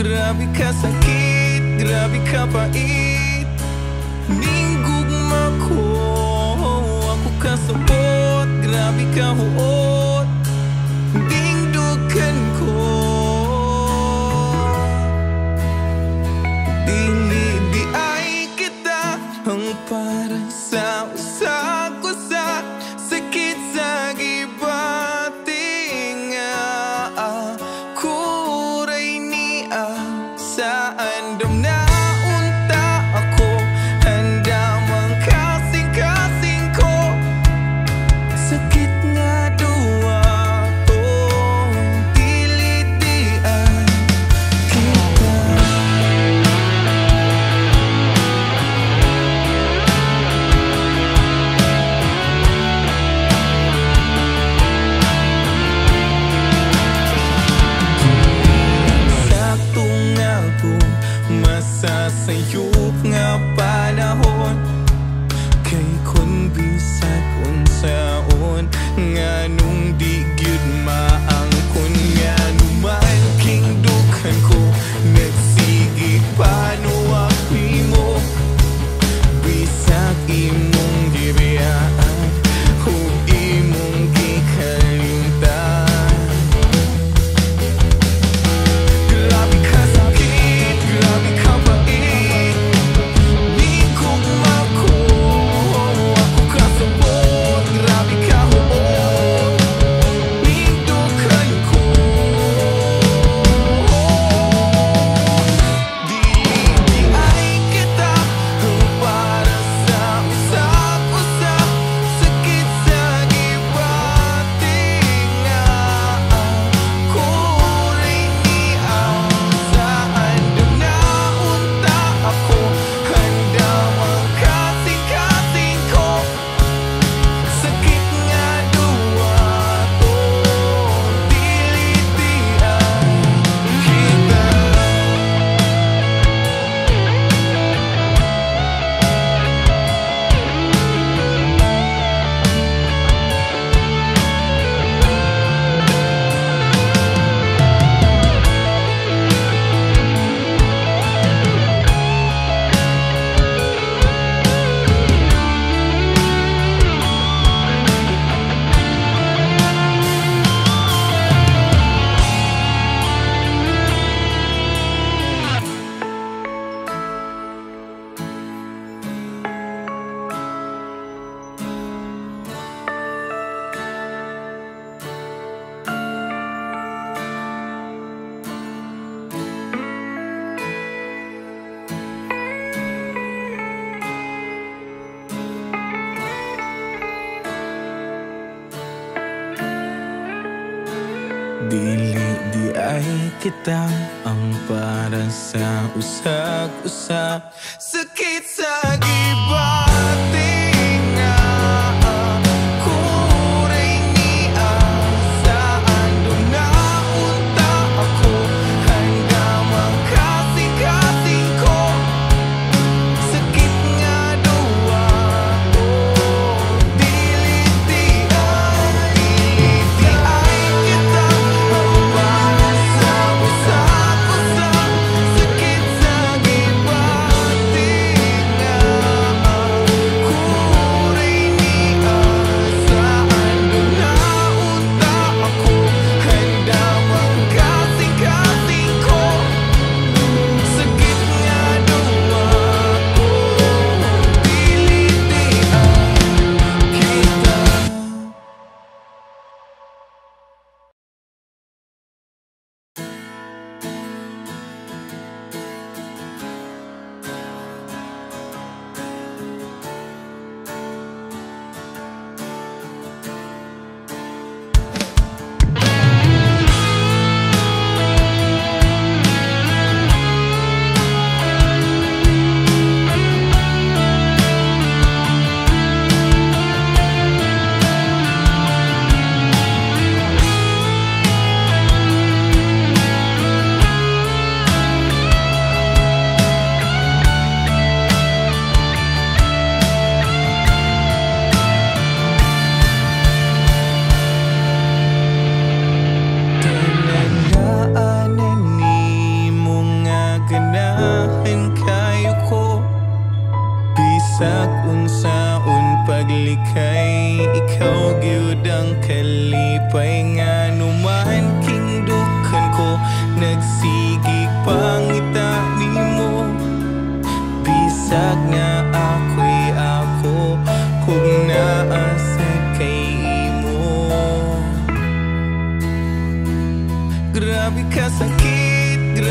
grabe ka sakit, grabe ka pait. Ninggugma ko, ako kasabot, grabe ka huot. Dingdugan ko, dili di ay kita ang para sa usa-usa. Sakit sa gibating kuray niya sa andam na unta ako. Handa mang kasing-kasing ko. Sakit nga duwa to, dili di ay kita. Sakto nga ko masasayop nga panahon. Kay kun bisag unsaon nga nung di gyud maangkon. Nga numan king dukhan ko nagsigi panuwak nimo. Bisag imong gibiyaan ug imong gikalimtan. Grabe ka sakit, grabe ka pait. Ninggugma ko, ako kasabot, grabe ka huot. Ningdugan ko, dili di ay kita ang para sa usa-usa. Sakit sa gibating kuray niya sa andam na unta ako. Handa mang kasing-kasing ko. Sakit nga duwa to, dili di ay kita. Dili di ay kita ang para sa usag-usa. Sakit sa gibating kuray niya sa andam na unta ako. Handa mang kasing-kasing ko. Sakit nga duwa to, dili di ay kita ang para sa usa-usa. Sakit sa gibating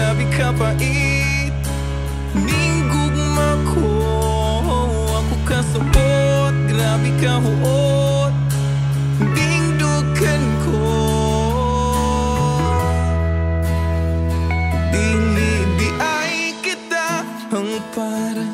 grabe ka pait. Ninggugma ko, ako kasabot, grabe ka huot. Dingdugan ko, dili di ay kita ang para